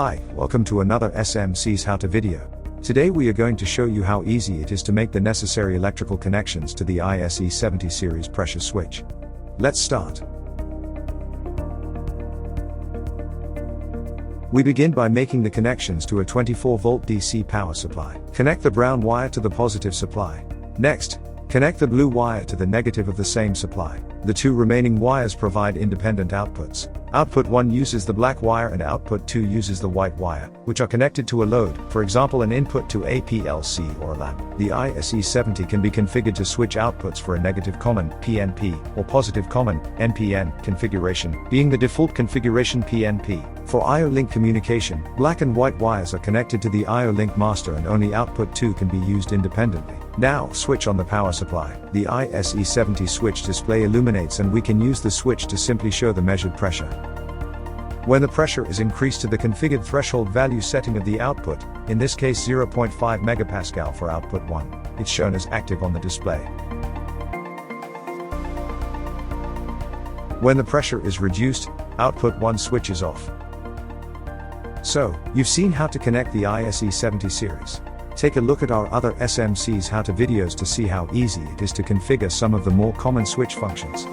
Hi, welcome to another SMC's how-to video. Today we are going to show you how easy it is to make the necessary electrical connections to the ISE70 series pressure switch. Let's start. We begin by making the connections to a 24-volt DC power supply. Connect the brown wire to the positive supply. Next, connect the blue wire to the negative of the same supply. The two remaining wires provide independent outputs. Output 1 uses the black wire and output 2 uses the white wire, which are connected to a load, for example an input to a PLC or a lamp. The ISE70 can be configured to switch outputs for a negative common PNP or positive common NPN configuration, being the default configuration PNP. For IO-Link communication, black and white wires are connected to the IO-Link master and only output 2 can be used independently. Now, switch on the power supply. The ISE70 switch display illuminates and we can use the switch to simply show the measured pressure. When the pressure is increased to the configured threshold value setting of the output, in this case 0.5 megapascal for output 1, it's shown as active on the display. When the pressure is reduced, output 1 switches off. So, you've seen how to connect the ISE70 series. Take a look at our other SMC's how-to videos to see how easy it is to configure some of the more common switch functions.